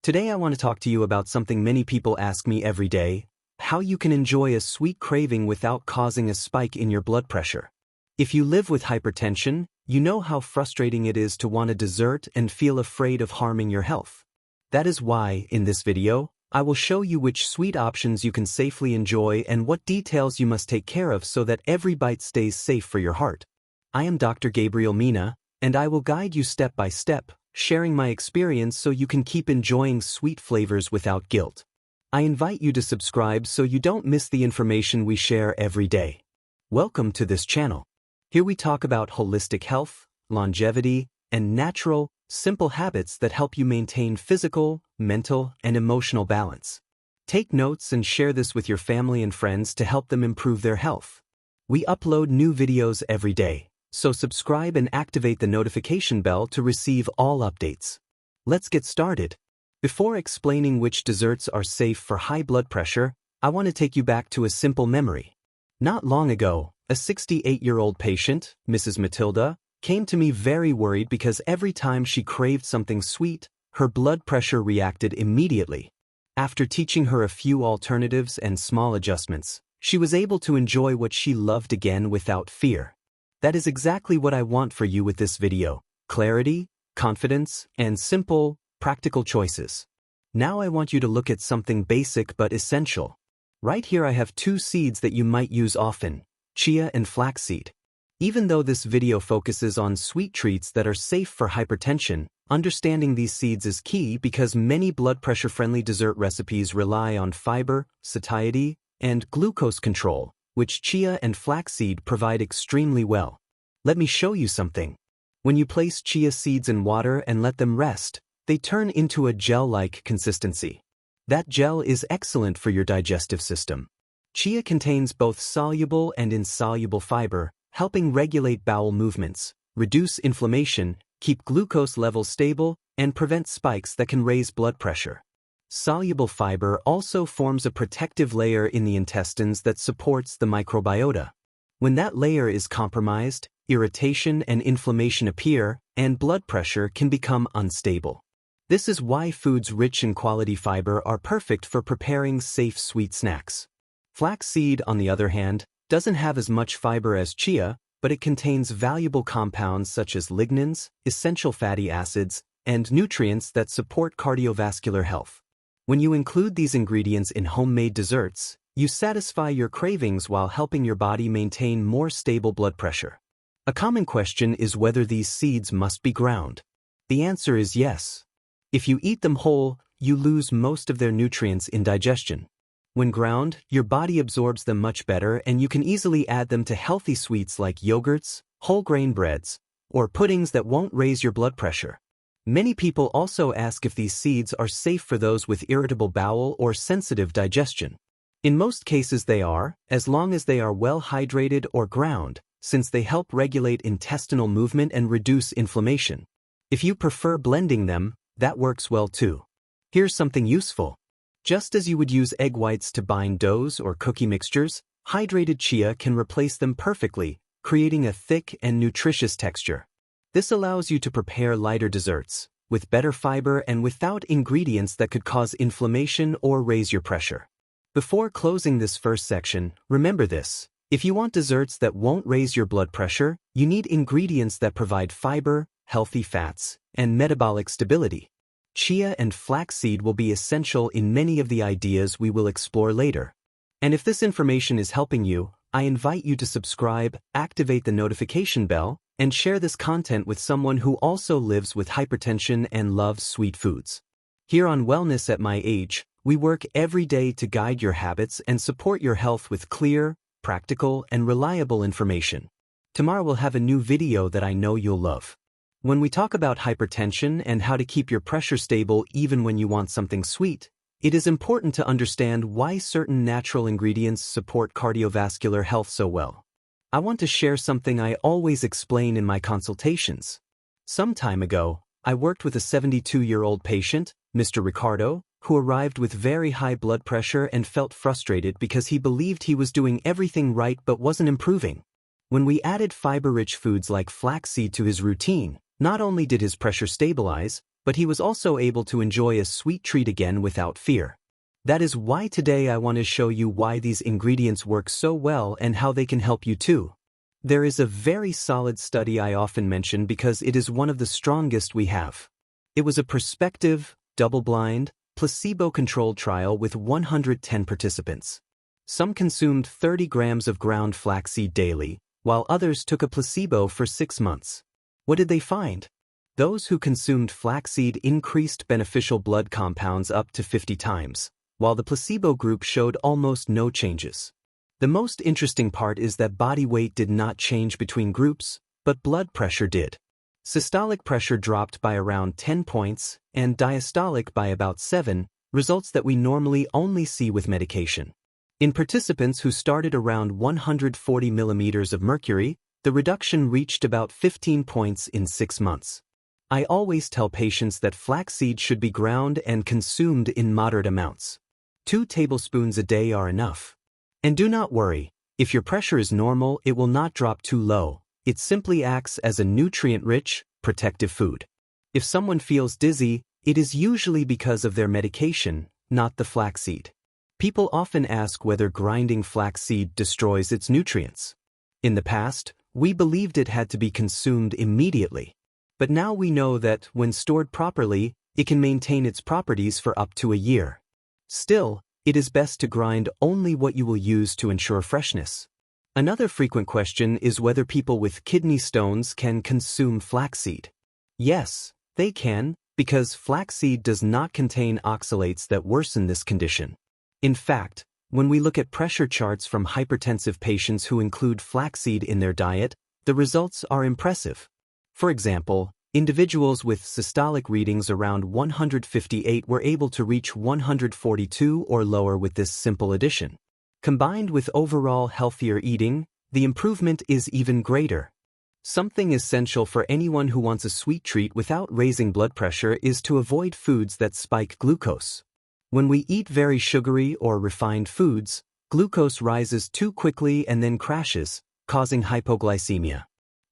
Today I want to talk to you about something many people ask me every day: how you can enjoy a sweet craving without causing a spike in your blood pressure. If you live with hypertension, you know how frustrating it is to want a dessert and feel afraid of harming your health. That is why, in this video, I will show you which sweet options you can safely enjoy and what details you must take care of so that every bite stays safe for your heart. I am Dr. Gabriel Mina, and I will guide you step by step, sharing my experience so you can keep enjoying sweet flavors without guilt. I invite you to subscribe so you don't miss the information we share every day. Welcome to this channel. Here we talk about holistic health, longevity, and natural, simple habits that help you maintain physical, mental, and emotional balance. Take notes and share this with your family and friends to help them improve their health. We upload new videos every day, so subscribe and activate the notification bell to receive all updates. Let's get started. Before explaining which desserts are safe for high blood pressure, I want to take you back to a simple memory. Not long ago, a 68-year-old patient, Mrs. Matilda, came to me very worried because every time she craved something sweet, her blood pressure reacted immediately. After teaching her a few alternatives and small adjustments, she was able to enjoy what she loved again without fear. That is exactly what I want for you with this video: clarity, confidence, and simple, practical choices. Now I want you to look at something basic but essential. Right here I have two seeds that you might use often: chia and flaxseed. Even though this video focuses on sweet treats that are safe for hypertension, understanding these seeds is key because many blood pressure-friendly dessert recipes rely on fiber, satiety, and glucose control, which chia and flaxseed provide extremely well. Let me show you something. When you place chia seeds in water and let them rest, they turn into a gel-like consistency. That gel is excellent for your digestive system. Chia contains both soluble and insoluble fiber, helping regulate bowel movements, reduce inflammation, keep glucose levels stable, and prevent spikes that can raise blood pressure. Soluble fiber also forms a protective layer in the intestines that supports the microbiota. When that layer is compromised, irritation and inflammation appear, and blood pressure can become unstable. This is why foods rich in quality fiber are perfect for preparing safe sweet snacks. Flaxseed, on the other hand, doesn't have as much fiber as chia, but it contains valuable compounds such as lignans, essential fatty acids, and nutrients that support cardiovascular health. When you include these ingredients in homemade desserts, you satisfy your cravings while helping your body maintain more stable blood pressure. A common question is whether these seeds must be ground. The answer is yes. If you eat them whole, you lose most of their nutrients in digestion. When ground, your body absorbs them much better and you can easily add them to healthy sweets like yogurts, whole grain breads, or puddings that won't raise your blood pressure. Many people also ask if these seeds are safe for those with irritable bowel or sensitive digestion. In most cases they are, as long as they are well hydrated or ground, since they help regulate intestinal movement and reduce inflammation. If you prefer blending them, that works well too. Here's something useful. Just as you would use egg whites to bind doughs or cookie mixtures, hydrated chia can replace them perfectly, creating a thick and nutritious texture. This allows you to prepare lighter desserts, with better fiber and without ingredients that could cause inflammation or raise your pressure. Before closing this first section, remember this: if you want desserts that won't raise your blood pressure, you need ingredients that provide fiber, healthy fats, and metabolic stability. Chia and flaxseed will be essential in many of the ideas we will explore later. And if this information is helping you, I invite you to subscribe, activate the notification bell, and share this content with someone who also lives with hypertension and loves sweet foods. Here on Wellness at My Age, we work every day to guide your habits and support your health with clear, practical, and reliable information. Tomorrow we'll have a new video that I know you'll love. When we talk about hypertension and how to keep your pressure stable even when you want something sweet, it is important to understand why certain natural ingredients support cardiovascular health so well. I want to share something I always explain in my consultations. Some time ago, I worked with a 72-year-old patient, Mr. Ricardo, who arrived with very high blood pressure and felt frustrated because he believed he was doing everything right but wasn't improving. When we added fiber-rich foods like flaxseed to his routine, not only did his pressure stabilize, but he was also able to enjoy a sweet treat again without fear. That is why today I want to show you why these ingredients work so well and how they can help you too. There is a very solid study I often mention because it is one of the strongest we have. It was a prospective, double-blind, placebo-controlled trial with 110 participants. Some consumed 30 grams of ground flaxseed daily, while others took a placebo for 6 months. What did they find? Those who consumed flaxseed increased beneficial blood compounds up to 50 times, while the placebo group showed almost no changes. The most interesting part is that body weight did not change between groups, but blood pressure did. Systolic pressure dropped by around 10 points and diastolic by about 7, results that we normally only see with medication. In participants who started around 140 millimeters of mercury, the reduction reached about 15 points in 6 months. I always tell patients that flaxseed should be ground and consumed in moderate amounts. 2 tablespoons a day are enough. And do not worry, if your pressure is normal, it will not drop too low. It simply acts as a nutrient-rich, protective food. If someone feels dizzy, it is usually because of their medication, not the flaxseed. People often ask whether grinding flaxseed destroys its nutrients. In the past, we believed it had to be consumed immediately. But now we know that, when stored properly, it can maintain its properties for up to a year. Still, it is best to grind only what you will use to ensure freshness. Another frequent question is whether people with kidney stones can consume flaxseed. Yes, they can, because flaxseed does not contain oxalates that worsen this condition. In fact, when we look at pressure charts from hypertensive patients who include flaxseed in their diet, the results are impressive. For example, individuals with systolic readings around 158 were able to reach 142 or lower with this simple addition. Combined with overall healthier eating, the improvement is even greater. Something essential for anyone who wants a sweet treat without raising blood pressure is to avoid foods that spike glucose. When we eat very sugary or refined foods, glucose rises too quickly and then crashes, causing hypoglycemia.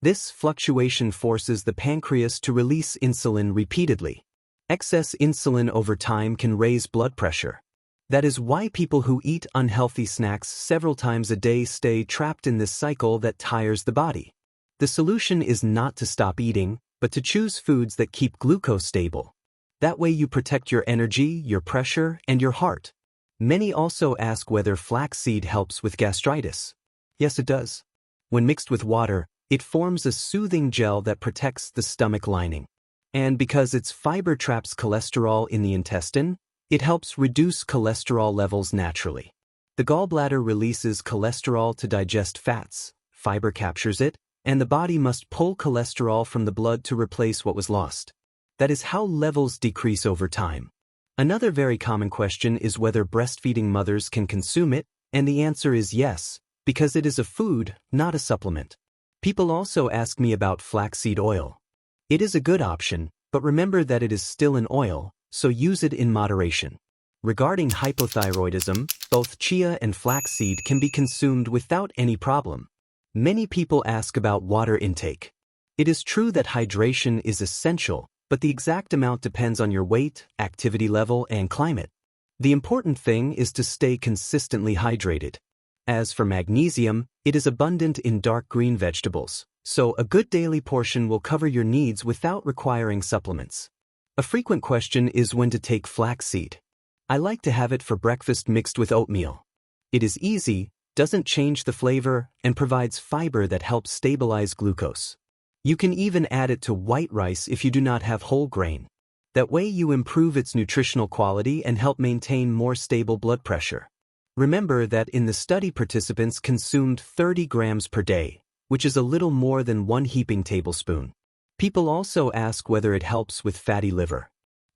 This fluctuation forces the pancreas to release insulin repeatedly. Excess insulin over time can raise blood pressure. That is why people who eat unhealthy snacks several times a day stay trapped in this cycle that tires the body. The solution is not to stop eating, but to choose foods that keep glucose stable. That way you protect your energy, your pressure, and your heart. Many also ask whether flaxseed helps with gastritis. Yes, it does. When mixed with water, it forms a soothing gel that protects the stomach lining. And because its fiber traps cholesterol in the intestine, it helps reduce cholesterol levels naturally. The gallbladder releases cholesterol to digest fats, fiber captures it, and the body must pull cholesterol from the blood to replace what was lost. That is how levels decrease over time. Another very common question is whether breastfeeding mothers can consume it, and the answer is yes, because it is a food, not a supplement. People also ask me about flaxseed oil. It is a good option, but remember that it is still an oil, so use it in moderation. Regarding hypothyroidism, both chia and flaxseed can be consumed without any problem. Many people ask about water intake. It is true that hydration is essential, but the exact amount depends on your weight, activity level, and climate. The important thing is to stay consistently hydrated. As for magnesium, it is abundant in dark green vegetables, so a good daily portion will cover your needs without requiring supplements. A frequent question is when to take flaxseed. I like to have it for breakfast mixed with oatmeal. It is easy, doesn't change the flavor, and provides fiber that helps stabilize glucose. You can even add it to white rice if you do not have whole grain. That way you improve its nutritional quality and help maintain more stable blood pressure. Remember that in the study participants consumed 30 grams per day, which is a little more than 1 heaping tablespoon. People also ask whether it helps with fatty liver.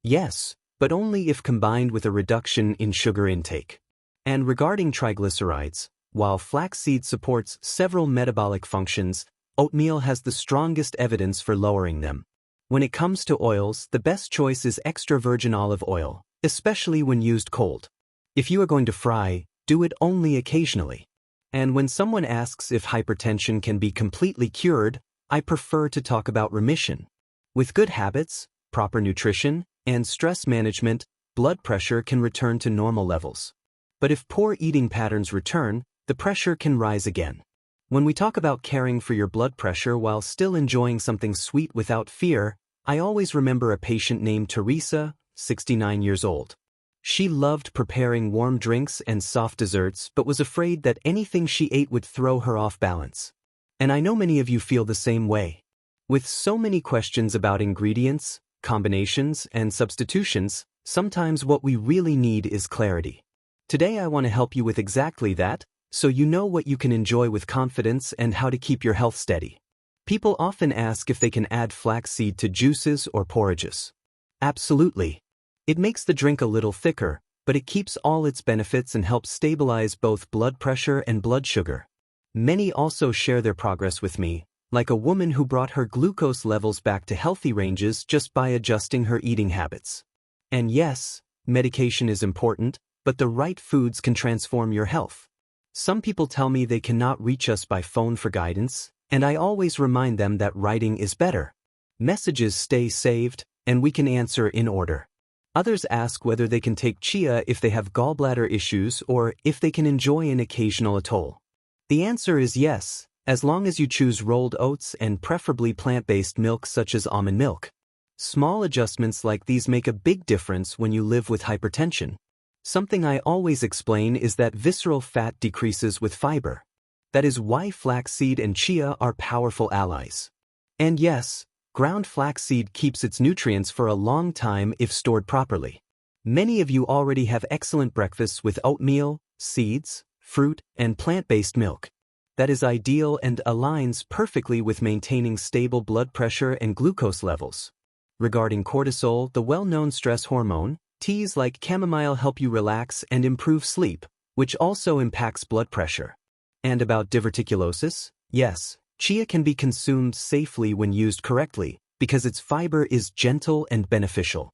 Yes, but only if combined with a reduction in sugar intake. And regarding triglycerides, while flaxseed supports several metabolic functions, oatmeal has the strongest evidence for lowering them. When it comes to oils, the best choice is extra virgin olive oil, especially when used cold. If you are going to fry, do it only occasionally. And when someone asks if hypertension can be completely cured, I prefer to talk about remission. With good habits, proper nutrition and stress management, blood pressure can return to normal levels. But if poor eating patterns return, the pressure can rise again. When we talk about caring for your blood pressure while still enjoying something sweet without fear, I always remember a patient named Teresa, 69 years old. She loved preparing warm drinks and soft desserts but was afraid that anything she ate would throw her off balance. And I know many of you feel the same way. With so many questions about ingredients, combinations, and substitutions, sometimes what we really need is clarity. Today I want to help you with exactly that, so you know what you can enjoy with confidence and how to keep your health steady. People often ask if they can add flaxseed to juices or porridges. Absolutely. It makes the drink a little thicker, but it keeps all its benefits and helps stabilize both blood pressure and blood sugar. Many also share their progress with me, like a woman who brought her glucose levels back to healthy ranges just by adjusting her eating habits. And yes, medication is important, but the right foods can transform your health. Some people tell me they cannot reach us by phone for guidance, and I always remind them that writing is better. Messages stay saved, and we can answer in order. Others ask whether they can take chia if they have gallbladder issues or if they can enjoy an occasional atoll. The answer is yes, as long as you choose rolled oats and preferably plant-based milk such as almond milk. Small adjustments like these make a big difference when you live with hypertension. Something I always explain is that visceral fat decreases with fiber. That is why flaxseed and chia are powerful allies. And yes, ground flaxseed keeps its nutrients for a long time if stored properly. Many of you already have excellent breakfasts with oatmeal, seeds, fruit, and plant-based milk. That is ideal and aligns perfectly with maintaining stable blood pressure and glucose levels. Regarding cortisol, the well-known stress hormone, teas like chamomile help you relax and improve sleep, which also impacts blood pressure. And about diverticulosis, yes, chia can be consumed safely when used correctly, because its fiber is gentle and beneficial.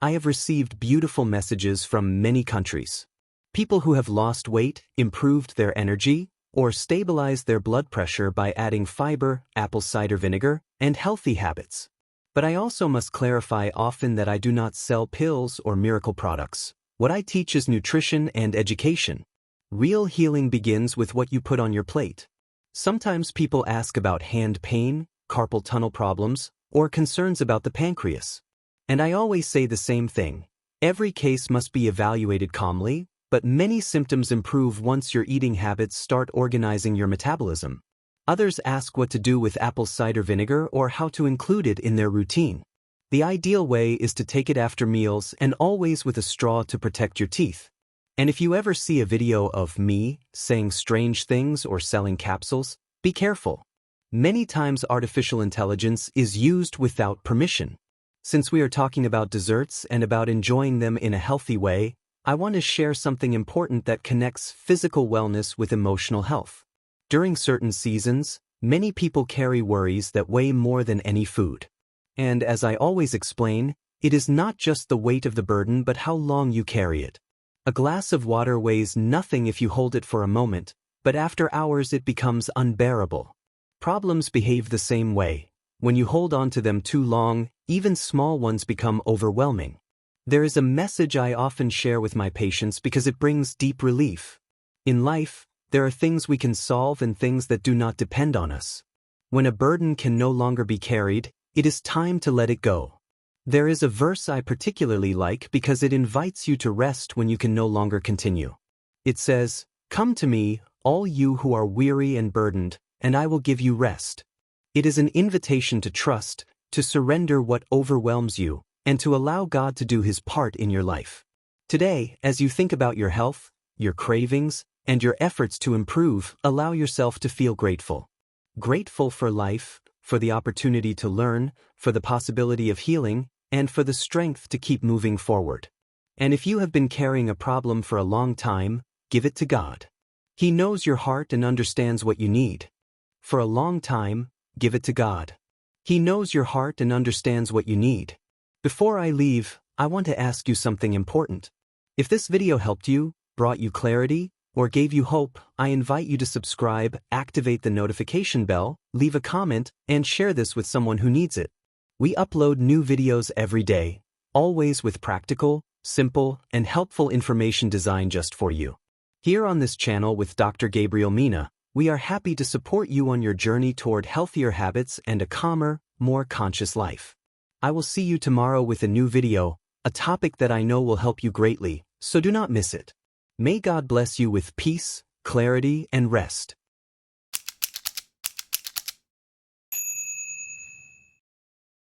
I have received beautiful messages from many countries. People who have lost weight, improved their energy, or stabilized their blood pressure by adding fiber, apple cider vinegar, and healthy habits. But I also must clarify often that I do not sell pills or miracle products. What I teach is nutrition and education. Real healing begins with what you put on your plate. Sometimes people ask about hand pain, carpal tunnel problems, or concerns about the pancreas. And I always say the same thing. Every case must be evaluated calmly, but many symptoms improve once your eating habits start organizing your metabolism. Others ask what to do with apple cider vinegar or how to include it in their routine. The ideal way is to take it after meals and always with a straw to protect your teeth. And if you ever see a video of me saying strange things or selling capsules, be careful. Many times artificial intelligence is used without permission. Since we are talking about desserts and about enjoying them in a healthy way, I want to share something important that connects physical wellness with emotional health. During certain seasons, many people carry worries that weigh more than any food. And as I always explain, it is not just the weight of the burden but how long you carry it. A glass of water weighs nothing if you hold it for a moment, but after hours it becomes unbearable. Problems behave the same way. When you hold on to them too long, even small ones become overwhelming. There is a message I often share with my patients because it brings deep relief. In life, there are things we can solve and things that do not depend on us. When a burden can no longer be carried, it is time to let it go. There is a verse I particularly like because it invites you to rest when you can no longer continue. It says, "Come to me, all you who are weary and burdened, and I will give you rest." It is an invitation to trust, to surrender what overwhelms you, and to allow God to do His part in your life. Today, as you think about your health, your cravings, and your efforts to improve, allow yourself to feel grateful. Grateful for life, for the opportunity to learn, for the possibility of healing, and for the strength to keep moving forward. And if you have been carrying a problem for a long time, give it to God. He knows your heart and understands what you need. For a long time, give it to God. He knows your heart and understands what you need. Before I leave, I want to ask you something important. If this video helped you, brought you clarity, or gave you hope, I invite you to subscribe, activate the notification bell, leave a comment, and share this with someone who needs it. We upload new videos every day, always with practical, simple, and helpful information designed just for you. Here on this channel with Dr. Gabriel Mina, we are happy to support you on your journey toward healthier habits and a calmer, more conscious life. I will see you tomorrow with a new video, a topic that I know will help you greatly, so do not miss it. May God bless you with peace, clarity, and rest.